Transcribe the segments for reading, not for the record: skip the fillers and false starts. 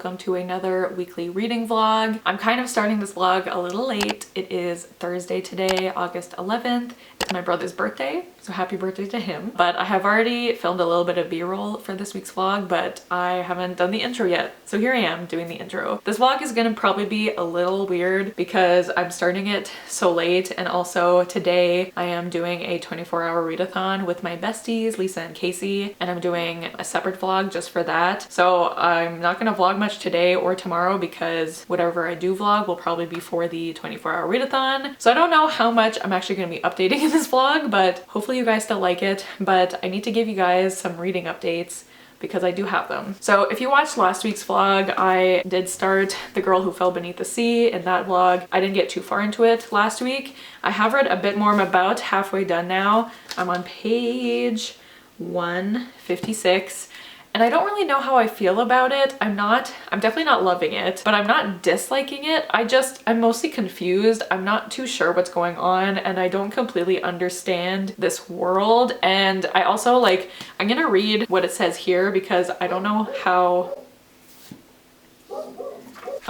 welcome to another weekly reading vlog. I'm kind of starting this vlog a little late. It is Thursday today, August 11th. It's my brother's birthday, so happy birthday to him. But I have already filmed a little bit of b-roll for this week's vlog, but I haven't done the intro yet. So here I am doing the intro. This vlog is gonna probably be a little weird because I'm starting it so late, and also today I am doing a 24-hour readathon with my besties, Lisa and Casey, and I'm doing a separate vlog just for that. So I'm not gonna vlog much today or tomorrow because whatever I do vlog will probably be for the 24-hour readathon. So I don't know how much I'm actually gonna be updating in this vlog, but hopefully you guys still like it. But I need to give you guys some reading updates because I do have them. So if you watched last week's vlog, I did start The Girl Who Fell Beneath the Sea. In that vlog, I didn't get too far into it last week. I have read a bit more. I'm about halfway done now. I'm on page 156. And I don't really know how I feel about it. I'm definitely not loving it, but I'm not disliking it. I'm mostly confused. I'm not too sure what's going on, and I don't completely understand this world. And I also I'm gonna read what it says here because I don't know how...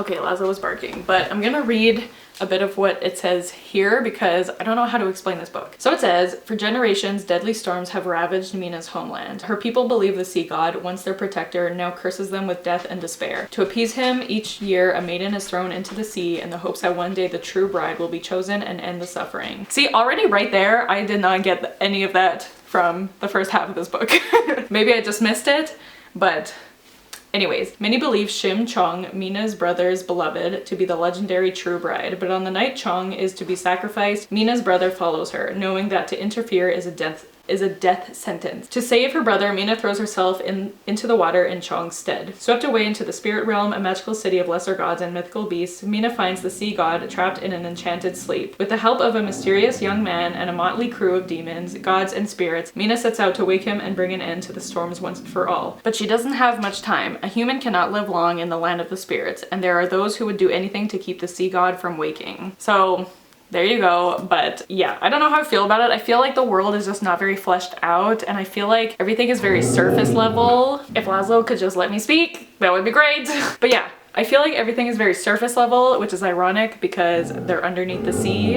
Okay, Laszlo was barking, but I'm gonna read a bit of what it says here because I don't know how to explain this book. So it says, for generations, deadly storms have ravaged Mina's homeland. Her people believe the sea god, once their protector, now curses them with death and despair. To appease him, each year a maiden is thrown into the sea in the hopes that one day the true bride will be chosen and end the suffering. See, already right there, I did not get any of that from the first half of this book. Maybe I just missed it, but... Anyways, many believe Shim Chong, Mina's brother's beloved, to be the legendary true bride, but on the night Chong is to be sacrificed, Mina's brother follows her, knowing that to interfere is a death sentence. To save her brother, Mina throws herself into the water in Chong's stead. Swept away into the spirit realm, a magical city of lesser gods and mythical beasts, Mina finds the sea god trapped in an enchanted sleep. With the help of a mysterious young man and a motley crew of demons, gods, and spirits, Mina sets out to wake him and bring an end to the storms once and for all. But she doesn't have much time. A human cannot live long in the land of the spirits, and there are those who would do anything to keep the sea god from waking. So... there you go. But yeah, I don't know how I feel about it. I feel like the world is just not very fleshed out, and I feel like everything is very surface level. If Laszlo could just let me speak, that would be great. But yeah, I feel like everything is very surface level, which is ironic because they're underneath the sea.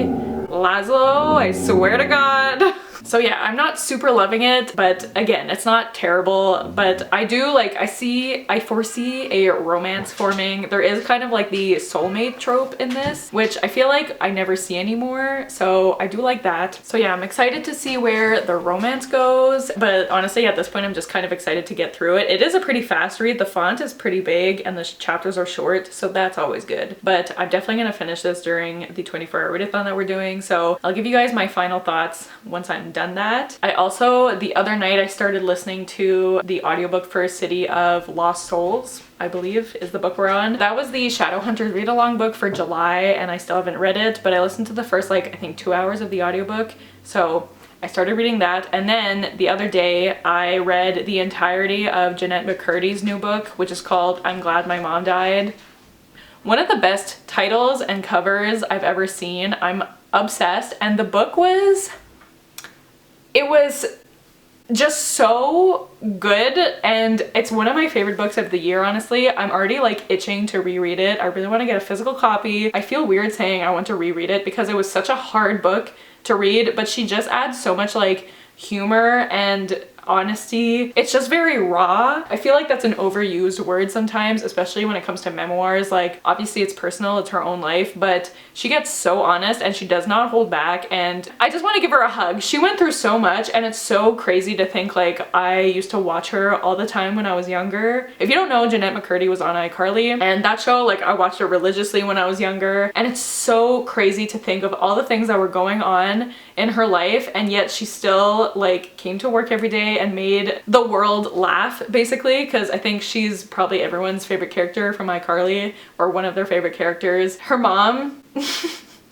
Laszlo, I swear to God. So yeah, I'm not super loving it, but again, it's not terrible, but I do I foresee a romance forming. There is kind of like the soulmate trope in this, which I feel like I never see anymore, so I do like that. So yeah, I'm excited to see where the romance goes, but honestly at this point I'm just kind of excited to get through it. It is a pretty fast read. The font is pretty big and the chapters are short, so that's always good. But I'm definitely gonna finish this during the 24-hour readathon that we're doing, so I'll give you guys my final thoughts once I'm done that. I also, the other night, I started listening to the audiobook for City of Lost Souls, I believe is the book we're on. That was the Shadowhunters read-along book for July, and I still haven't read it, but I listened to the first I think 2 hours of the audiobook, so I started reading that. And then the other day I read the entirety of Jeanette McCurdy's new book, which is called I'm Glad My Mom Died. One of the best titles and covers I've ever seen. I'm obsessed, and the book was... it was just so good, and it's one of my favorite books of the year, honestly. I'm already itching to reread it. I really want to get a physical copy. I feel weird saying I want to reread it because it was such a hard book to read, but she just adds so much humor and honesty. It's just very raw. I feel like that's an overused word sometimes, especially when it comes to memoirs. Obviously it's personal, it's her own life, but she gets so honest and she does not hold back, and I just want to give her a hug. She went through so much, and it's so crazy to think I used to watch her all the time when I was younger. If you don't know, Jeanette McCurdy was on iCarly, and that show, I watched it religiously when I was younger, and it's so crazy to think of all the things that were going on in her life, and yet she still came to work every day and made the world laugh, basically, because I think she's probably everyone's favorite character from iCarly, or one of their favorite characters. Her mom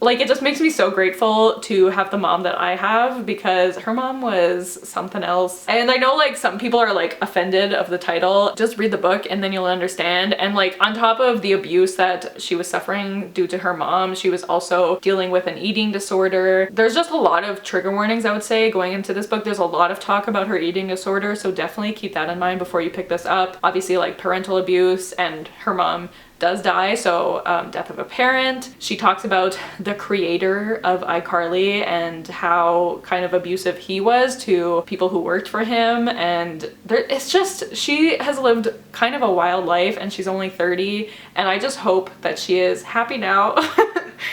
Like, it just makes me so grateful to have the mom that I have, because her mom was something else. And I know like some people are like offended of the title. Just read the book and then you'll understand. And like, on top of the abuse that she was suffering due to her mom, she was also dealing with an eating disorder. There's just a lot of trigger warnings, I would say, going into this book. There's a lot of talk about her eating disorder, so definitely keep that in mind before you pick this up. Obviously, like parental abuse, and her mom does die, so death of a parent. She talks about the creator of iCarly and how kind of abusive he was to people who worked for him, and it's just, she has lived kind of a wild life, and she's only 30, and I just hope that she is happy now.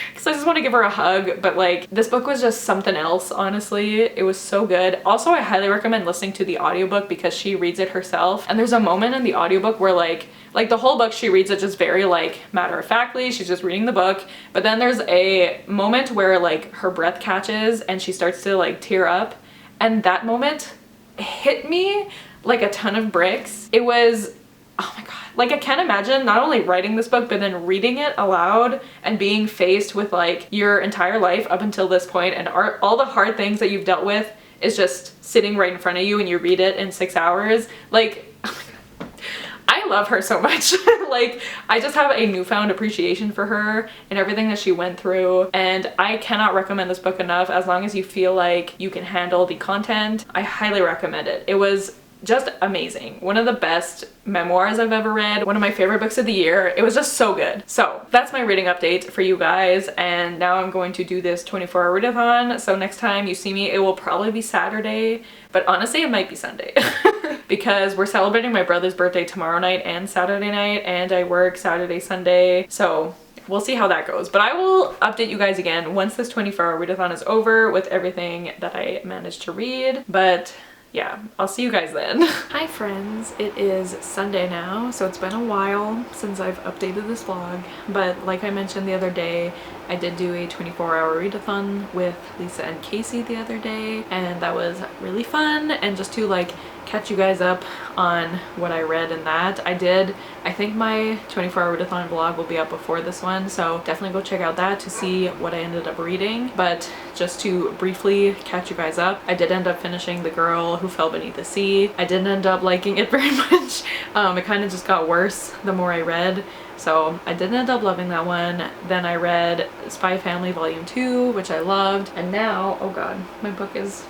Because I just want to give her a hug. But like, this book was just something else, honestly. It was so good. Also, I highly recommend listening to the audiobook because she reads it herself, and there's a moment in the audiobook where like the whole book she reads it just very like matter-of-factly, she's just reading the book, but then there's a moment where like her breath catches and she starts to like tear up, and that moment hit me like a ton of bricks. It was, oh my god, like I can't imagine not only writing this book but then reading it aloud and being faced with like your entire life up until this point and all the hard things that you've dealt with is just sitting right in front of you, and you read it in 6 hours. Like, I love her so much. Like, I just have a newfound appreciation for her and everything that she went through, and I cannot recommend this book enough. As long as you feel like you can handle the content, I highly recommend it. It was just amazing. One of the best memoirs I've ever read. One of my favorite books of the year. It was just so good. So that's my reading update for you guys, and now I'm going to do this 24-hour readathon. So next time you see me, it will probably be Saturday, but honestly it might be Sunday. Because we're celebrating my brother's birthday tomorrow night and Saturday night, and I work Saturday, Sunday, so we'll see how that goes. But I will update you guys again once this 24-hour readathon is over with everything that I managed to read. But yeah, I'll see you guys then. Hi friends, it is Sunday now, so it's been a while since I've updated this vlog, but like I mentioned the other day, I did do a 24-hour readathon with Lisa and Kasey the other day, and that was really fun. And just to like catch you guys up on what I read in that, I think my 24-hour readathon vlog will be up before this one, so definitely go check out that to see what I ended up reading. But just to briefly catch you guys up, I did end up finishing The Girl Who Fell Beneath the Sea. I didn't end up liking it very much. It kind of just got worse the more I read. So I didn't end up loving that one. Then I read Spy Family Volume 2, which I loved. And now, oh god, my book is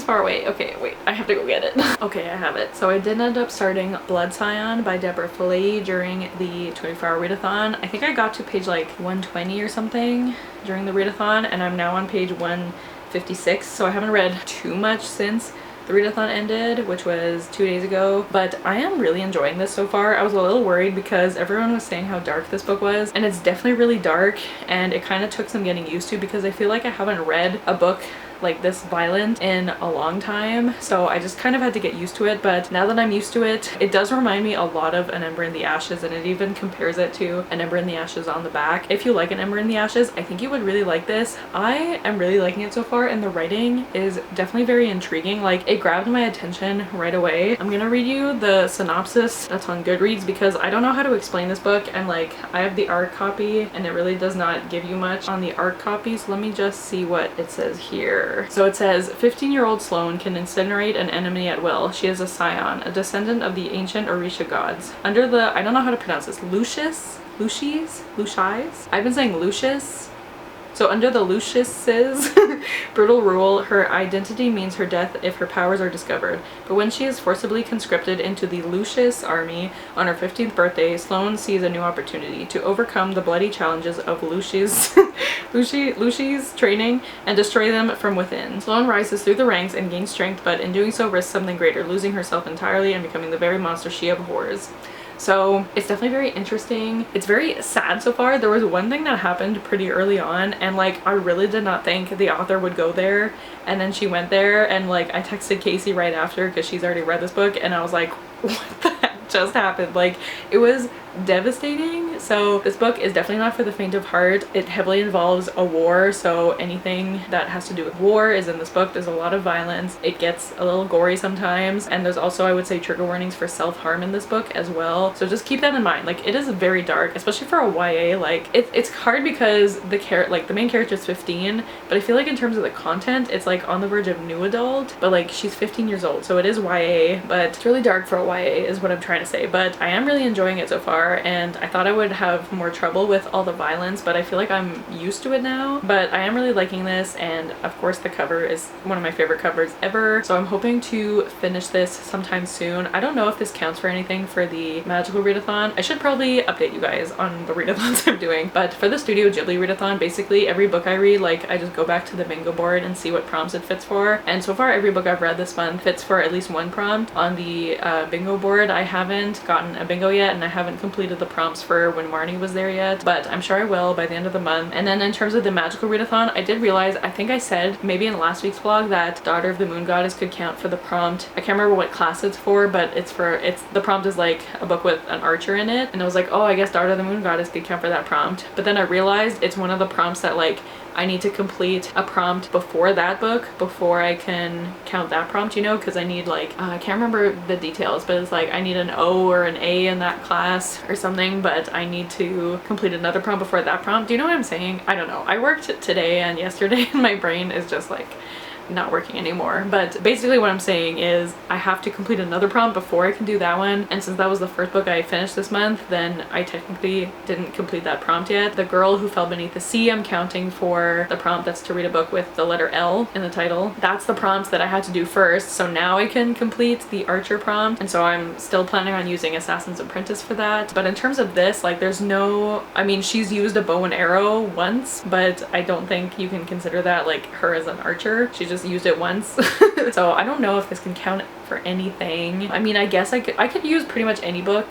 far away. Okay, wait, I have to go get it. Okay, I have it. So I did end up starting Blood Scion by Deborah Fillet during the 24-hour readathon. I think I got to page like 120 or something during the readathon, and I'm now on page 156. So I haven't read too much since the readathon ended, which was 2 days ago, but I am really enjoying this so far. I was a little worried because everyone was saying how dark this book was, and it's definitely really dark, and it kind of took some getting used to because I feel like I haven't read a book like this violent in a long time, so I just kind of had to get used to it. But now that I'm used to it, it does remind me a lot of An Ember in the Ashes, and it even compares it to An Ember in the Ashes on the back. If you like An Ember in the Ashes, I think you would really like this. I am really liking it so far, and the writing is definitely very intriguing. Like, it grabbed my attention right away. I'm gonna read you the synopsis that's on Goodreads because I don't know how to explain this book, and like, I have the art copy and it really does not give you much on the art copy, so let me just see what it says here. So it says, 15-year-old Sloane can incinerate an enemy at will. She is a scion, a descendant of the ancient Orisha gods. Under the, I don't know how to pronounce this, Lucius? I've been saying Lucius. So under the Lucius's brutal rule, her identity means her death if her powers are discovered. But when she is forcibly conscripted into the Lucius army on her 15th birthday, Sloane sees a new opportunity to overcome the bloody challenges of Lucius' training and destroy them from within. Sloane rises through the ranks and gains strength, but in doing so risks something greater, losing herself entirely and becoming the very monster she abhors. So it's definitely very interesting. It's very sad so far. There was one thing that happened pretty early on, and like, I really did not think the author would go there, and then she went there, and like, I texted Kasey right after because she's already read this book, and I was like, what the heck just happened? Like, it was devastating. So this book is definitely not for the faint of heart. It heavily involves a war, so anything that has to do with war is in this book. There's a lot of violence. It gets a little gory sometimes, and there's also, I would say, trigger warnings for self-harm in this book as well. So just keep that in mind. Like, it is very dark, especially for a YA. Like, it's hard because the main character is 15, but I feel like in terms of the content, it's like on the verge of new adult, but like she's 15 years old, so it is YA, but it's really dark for a YA is what I'm trying to say. But I am really enjoying it so far, and I thought I would have more trouble with all the violence, but I feel like I'm used to it now. But I am really liking this, and of course the cover is one of my favorite covers ever, so I'm hoping to finish this sometime soon. I don't know if this counts for anything for the magical readathon. I should probably update you guys on the readathons I'm doing, but for the Studio Ghibli readathon, basically every book I read, like, I just go back to the bingo board and see what prompts it fits for, and so far every book I've read this month fits for at least one prompt on the bingo board. I haven't gotten a bingo yet, and I haven't completed the prompts for when Marnie was there yet, but I'm sure I will by the end of the month. And then in terms of the magical readathon, I did realize, I think I said maybe in last week's vlog, that Daughter of the Moon Goddess could count for the prompt. I can't remember what class it's for, but the prompt is like a book with an archer in it, and I was like, oh, I guess Daughter of the Moon Goddess could count for that prompt. But then I realized it's one of the prompts that, like, I need to complete a prompt before that book before I can count that prompt, you know, because I need, like, I can't remember the details, but it's like I need an O or an A in that class or something, but I need to complete another prompt before that prompt. Do you know what I'm saying? I don't know. I worked today and yesterday and my brain is just like not working anymore. But basically what I'm saying is I have to complete another prompt before I can do that one, and since that was the first book I finished this month, then I technically didn't complete that prompt yet. The Girl Who Fell Beneath the Sea, I'm counting for the prompt that's to read a book with the letter L in the title. That's the prompt that I had to do first, so now I can complete the Archer prompt, and so I'm still planning on using Assassin's Apprentice for that. But in terms of this, like, there's no, I mean, she's used a bow and arrow once, but I don't think you can consider that like her as an archer. She just used it once. So I don't know if this can count for anything. I mean, I guess I could use pretty much any book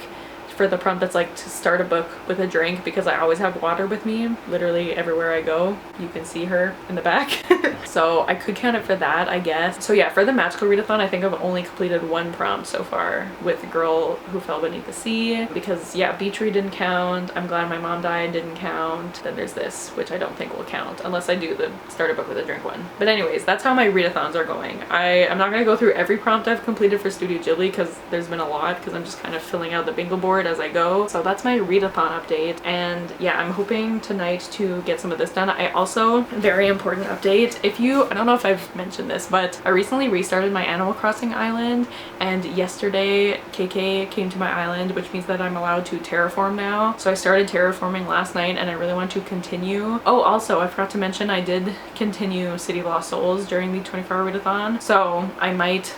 for the prompt that's like to start a book with a drink, because I always have water with me literally everywhere I go. You can see her in the back. So I could count it for that, I guess. So yeah, for the magical readathon, I think I've only completed one prompt so far with Girl Who Fell Beneath the Sea, because yeah, Beach Read didn't count. I'm Glad My Mom Died didn't count. Then there's this, which I don't think will count unless I do the start a book with a drink one. But anyways, that's how my readathons are going. I'm not gonna go through every prompt I've completed for Studio Ghibli because there's been a lot, because I'm just kind of filling out the bingo board as I go. So that's my readathon update, and yeah, I'm hoping tonight to get some of this done. I also, very important update, I don't know if I've mentioned this, but I recently restarted my Animal Crossing island, and yesterday KK came to my island, which means that I'm allowed to terraform now. So I started terraforming last night, and I really want to continue. Oh, also, I forgot to mention I did continue City of Lost Souls during the 24-hour readathon, so I might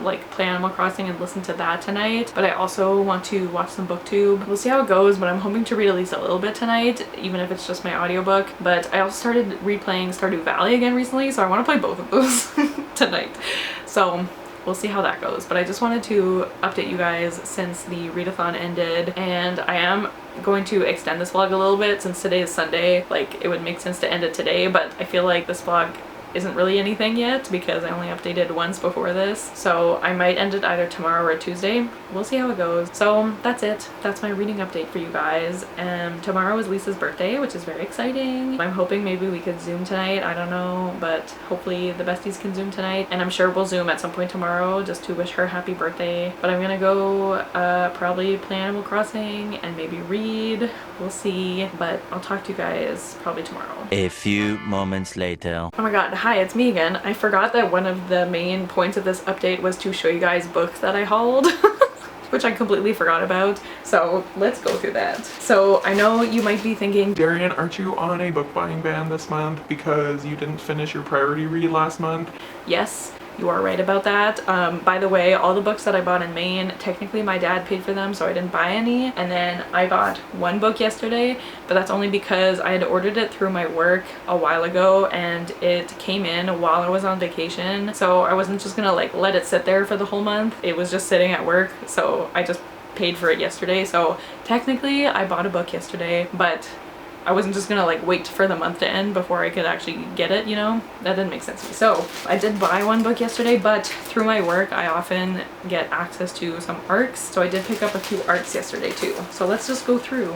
like play Animal Crossing and listen to that tonight, but I also want to watch some booktube. We'll see how it goes, but I'm hoping to read at least a little bit tonight, even if it's just my audiobook. But I also started replaying Stardew Valley again recently, so I want to play both of those tonight. So we'll see how that goes. But I just wanted to update you guys since the readathon ended, and I am going to extend this vlog a little bit since today is Sunday. Like, it would make sense to end it today, but I feel like this vlog isn't really anything yet because I only updated once before this, so I might end it either tomorrow or Tuesday. We'll see how it goes. So that's it. That's my reading update for you guys. Tomorrow is Lisa's birthday, which is very exciting. I'm hoping maybe we could Zoom tonight. I don't know, but hopefully the besties can Zoom tonight, and I'm sure we'll Zoom at some point tomorrow just to wish her happy birthday. But I'm gonna go probably play Animal Crossing and maybe read. We'll see, but I'll talk to you guys probably tomorrow. A few moments later. Oh my god, hi, it's me again. I forgot that one of the main points of this update was to show you guys books that I hauled. Which I completely forgot about, so let's go through that. So I know you might be thinking, Darian, aren't you on a book buying ban this month because you didn't finish your priority read last month? yes, you are right about that. By the way, all the books that I bought in Maine, technically my dad paid for them, so I didn't buy any. And then I bought one book yesterday, but that's only because I had ordered it through my work a while ago and it came in while I was on vacation. So I wasn't just gonna like let it sit there for the whole month. It was just sitting at work, so I just paid for it yesterday. So technically I bought a book yesterday, but I wasn't just gonna like wait for the month to end before I could actually get it, you know? That didn't make sense to me. So I did buy one book yesterday, but through my work I often get access to some ARCs, so I did pick up a few ARCs yesterday too. So let's just go through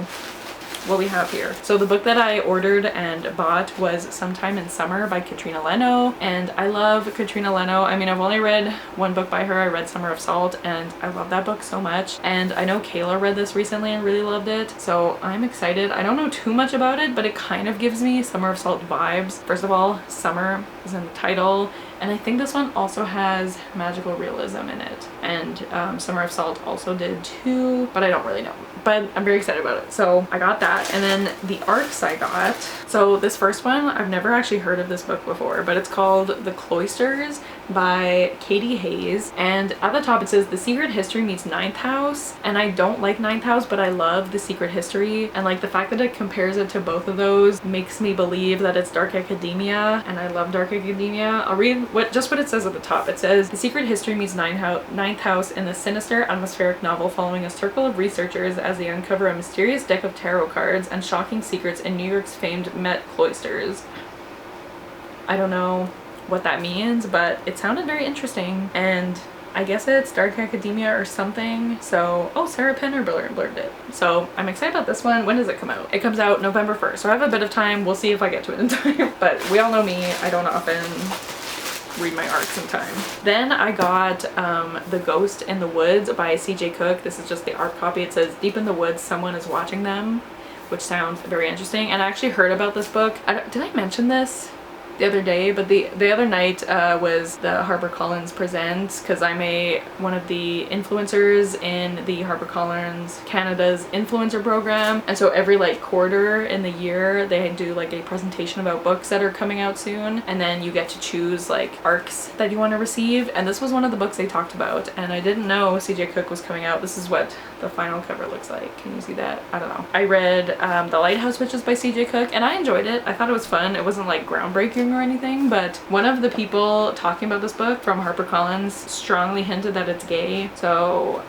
what we have here. So the book that I ordered and bought was Sometime in Summer by Katrina Leno, and I love Katrina Leno. I mean, I've only read one book by her. I read Summer of Salt, and I love that book so much, and I know Kayla read this recently and really loved it, so I'm excited. I don't know too much about it, but it kind of gives me Summer of Salt vibes. First of all, summer is in the title, and I think this one also has magical realism in it, and Summer of Salt also did too, but I don't really know. But I'm very excited about it. So I got that, and then the ARCs I got. So this first one, I've never actually heard of this book before, but it's called The Cloisters by Katie Hayes, and at the top it says The Secret History meets Ninth House, and I don't like Ninth House, but I love The Secret History, and like the fact that it compares it to both of those makes me believe that it's dark academia, and I love dark academia. I'll read just what it says at the top. It says The Secret History meets Ninth House in the sinister atmospheric novel following a circle of researchers as they uncover a mysterious deck of tarot cards and shocking secrets in New York's famed Met Cloisters. I don't know what that means, but it sounded very interesting, and I guess it's dark academia or something. So, oh, Sarah Penner blurred it. So I'm excited about this one. When does it come out? It comes out November 1st, so I have a bit of time. We'll see if I get to it in time, but we all know me, I don't often read my ARCs in time. Then I got The Ghost in the Woods by CJ Cook. This is just the ARC copy. It says Deep in the Woods, Someone is Watching Them, which sounds very interesting, and I actually heard about this book. Did I mention this the other day? But the other night was the HarperCollins Presents, because I'm one of the influencers in the HarperCollins Canada's influencer program, and so every like quarter in the year they do like a presentation about books that are coming out soon, and then you get to choose like ARCs that you want to receive, and this was one of the books they talked about, and I didn't know CJ Cook was coming out. This is what the final cover looks like. Can you see that? I don't know. I read The Lighthouse Witches by CJ Cook, and I enjoyed it. I thought it was fun. It wasn't like groundbreaking or anything, but one of the people talking about this book from HarperCollins strongly hinted that it's gay, so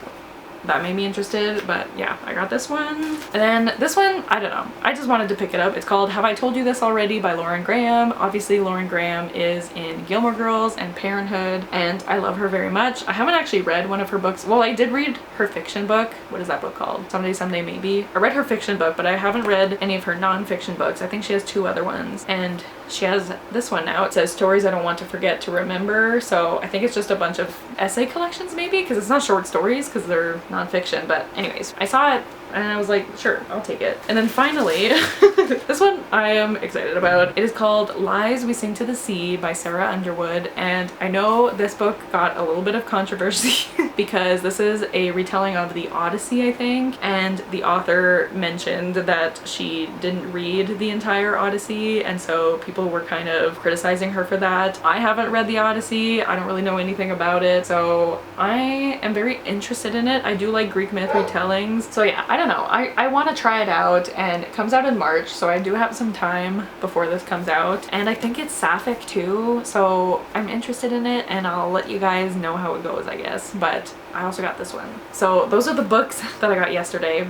that made me interested. But yeah, I got this one. And then this one, I don't know, I just wanted to pick it up. It's called Have I Told You This Already by Lauren Graham. Obviously Lauren Graham is in Gilmore Girls and Parenthood, and I love her very much. I haven't actually read one of her books. Well, I did read her fiction book. What is that book called? Someday Someday Maybe. I read her fiction book, but I haven't read any of her non-fiction books. I think she has 2 other ones, and she has this one now. It says Stories I Don't Want to Forget to Remember, so I think it's just a bunch of essay collections maybe, because it's not short stories because they're non-fiction. But anyways, I saw it and I was like, sure, I'll take it. And then finally, this one I am excited about. It is called Lies We Sing to the Sea by Sarah Underwood, and I know this book got a little bit of controversy because this is a retelling of the Odyssey, I think, and the author mentioned that she didn't read the entire Odyssey, and so people were kind of criticizing her for that. I haven't read the Odyssey. I don't really know anything about it, so I am very interested in it. I do like Greek myth retellings, so yeah, I don't know. I want to try it out, and it comes out in March, so I do have some time before this comes out, and I think it's sapphic too, so I'm interested in it, and I'll let you guys know how it goes, I guess. But I also got this one. So those are the books that I got yesterday.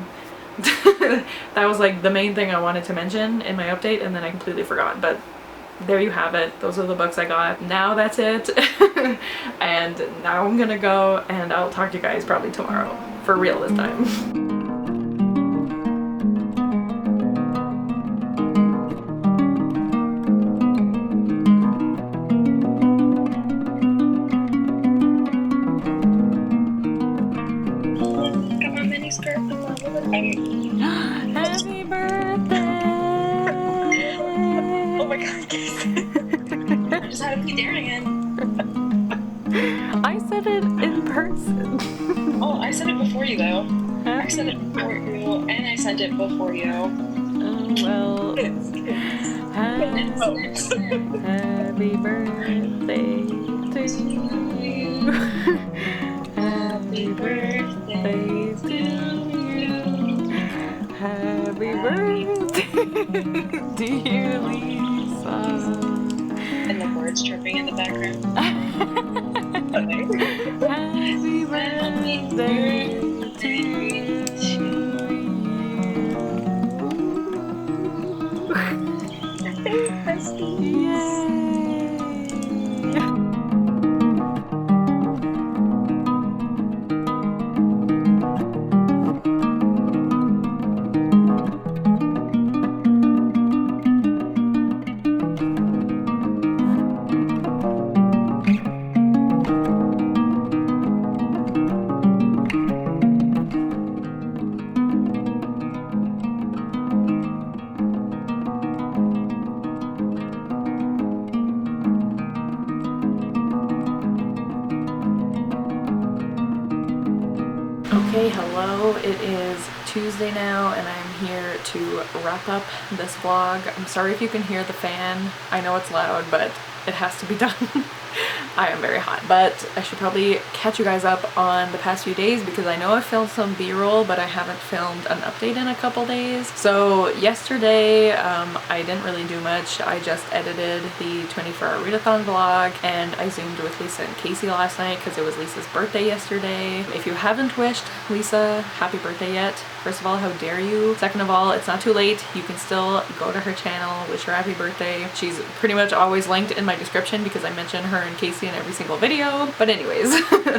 That was like the main thing I wanted to mention in my update, and then I completely forgot, but there you have it. Those are the books I got. Now that's it. And now I'm gonna go, and I'll talk to you guys probably tomorrow. For real this time. Happy birthday! Oh my god, I just had a pee there again. I said it in person. Oh, I said it before you though. I said it before you, and I sent it before you. Oh well. Happy birthday to you. Happy birthday to you. Happy birthday, dear Lisa. And the birds chirping in the background. Happy birthday to you. Okay, hello. It is Tuesday now and I'm here to wrap up this vlog. I'm sorry if you can hear the fan. I know it's loud, but it has to be done. I am very hot, but I should probably catch you guys up on the past few days because I know I filmed some b-roll, but I haven't filmed an update in a couple days. So yesterday, I didn't really do much. I just edited the 24-hour readathon vlog and I zoomed with Lisa and Casey last night because it was Lisa's birthday yesterday. If you haven't wished Lisa happy birthday yet, first of all, how dare you? Second of all, it's not too late. You can still go to her channel, wish her happy birthday. She's pretty much always linked in my description because I mention her and Casey in every single video. But anyways,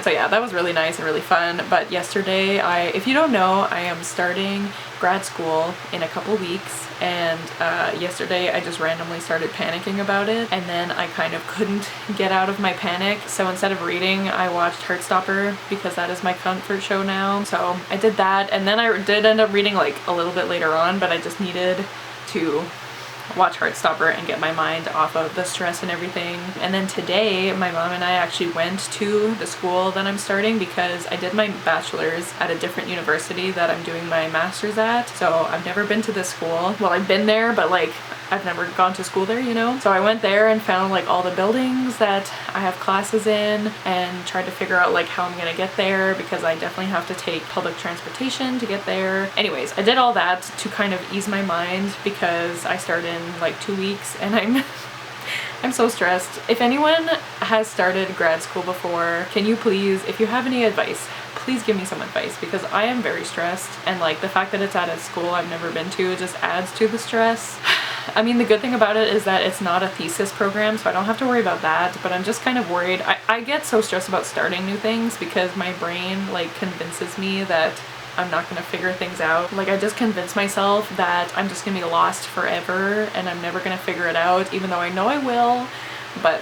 so yeah, that was really nice and really fun. But yesterday, if you don't know, I am starting grad school in a couple weeks, and yesterday I just randomly started panicking about it, and then I kind of couldn't get out of my panic. So instead of reading, I watched Heartstopper because that is my comfort show now. So I did that, and then I did end up reading like a little bit later on, but I just needed to watch Heartstopper and get my mind off of the stress and everything. And then today my mom and I actually went to the school that I'm starting because I did my bachelor's at a different university that I'm doing my master's at. So I've never been to this school. Well, I've been there, but like I've never gone to school there, you know? So I went there and found like all the buildings that I have classes in and tried to figure out like how I'm gonna get there because I definitely have to take public transportation to get there. Anyways, I did all that to kind of ease my mind because I start in like 2 weeks and I'm so stressed. If anyone has started grad school before, can you please, if you have any advice, please give me some advice because I am very stressed, and like the fact that it's at a school I've never been to just adds to the stress. I mean, the good thing about it is that it's not a thesis program, so I don't have to worry about that, but I'm just kind of worried. I get so stressed about starting new things because my brain like convinces me that I'm not gonna figure things out. Like I just convince myself that I'm just gonna be lost forever and I'm never gonna figure it out, even though I know I will, but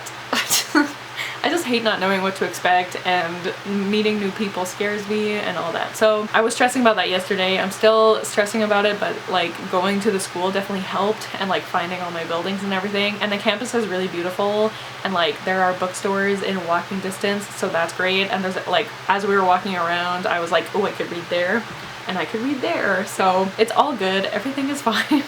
I just hate not knowing what to expect, and meeting new people scares me and all that. So I was stressing about that yesterday. I'm still stressing about it, but like going to the school definitely helped, and like finding all my buildings and everything. And the campus is really beautiful, and like there are bookstores in walking distance, so that's great. And there's like, as we were walking around, I was like, oh, I could read there and I could read there. So it's all good. Everything is fine.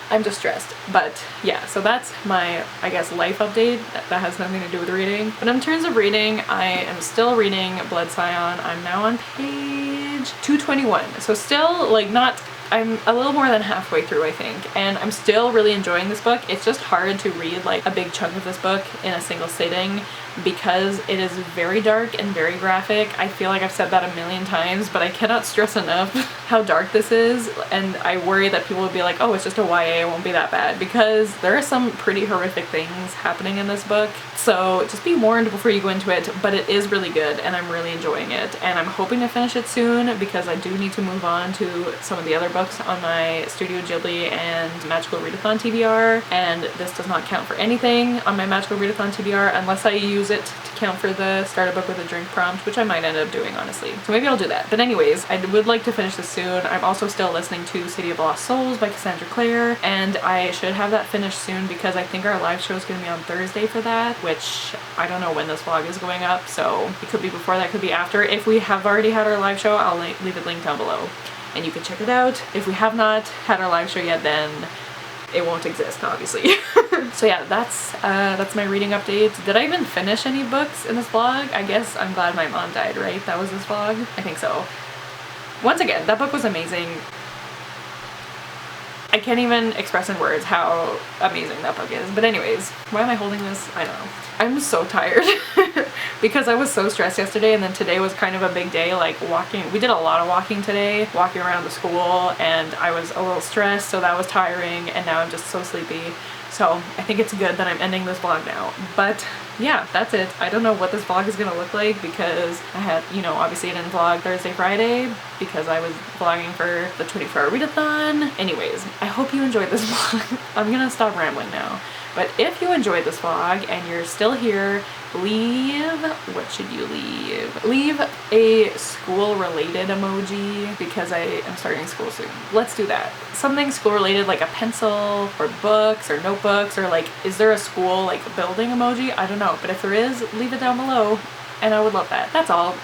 I'm just stressed. But yeah, so that's my, I guess, life update. That has nothing to do with reading. But in terms of reading, I am still reading Blood Scion. I'm now on page 221. So still like not, I'm a little more than halfway through, I think, and I'm still really enjoying this book. It's just hard to read like a big chunk of this book in a single sitting because it is very dark and very graphic. I feel like I've said that a million times, but I cannot stress enough how dark this is, and I worry that people will be like, oh, it's just a YA, it won't be that bad, because there are some pretty horrific things happening in this book. So just be warned before you go into it, but it is really good and I'm really enjoying it, and I'm hoping to finish it soon because I do need to move on to some of the other books on my Studio Ghibli and Magical Readathon TBR, and this does not count for anything on my Magical Readathon TBR unless I use it to count for the start a book with a drink prompt, which I might end up doing, honestly. So maybe I'll do that. But anyways, I would like to finish this soon. I'm also still listening to City of Lost Souls by Cassandra Clare, and I should have that finished soon because I think our live show is going to be on Thursday for that, which I don't know when this vlog is going up, so it could be before that, could be after. If we have already had our live show, I'll leave it linked down below and you can check it out. If we have not had our live show yet, then it won't exist, obviously. So yeah, that's my reading update. Did I even finish any books in this vlog? I guess I'm glad my mom died, right? That was this vlog? I think so. Once again, that book was amazing. I can't even express in words how amazing that book is. But anyways, why am I holding this? I don't know. I'm so tired because I was so stressed yesterday, and then today was kind of a big day, like walking. We did a lot of walking today, walking around the school, and I was a little stressed, so that was tiring, and now I'm just so sleepy. So I think it's good that I'm ending this vlog now. But yeah, that's it. I don't know what this vlog is gonna look like because I had, you know, obviously I didn't vlog Thursday, Friday because I was vlogging for the 24-hour readathon. Anyways, I hope you enjoyed this vlog. I'm gonna stop rambling now. But if you enjoyed this vlog and you're still here, leave, what should you leave? Leave a school-related emoji because I am starting school soon. Let's do that. Something school-related, like a pencil or books or notebooks, or like, is there a school like building emoji? I don't know, but if there is, leave it down below and I would love that. That's all.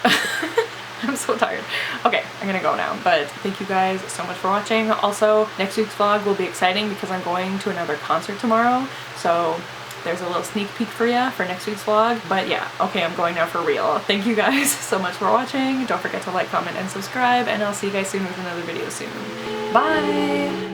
I'm so tired. Okay, I'm gonna go now, but thank you guys so much for watching. Also, next week's vlog will be exciting because I'm going to another concert tomorrow, so there's a little sneak peek for you for next week's vlog. But yeah, okay, I'm going now for real. Thank you guys so much for watching. Don't forget to like, comment, and subscribe, and I'll see you guys soon with another video soon. Bye!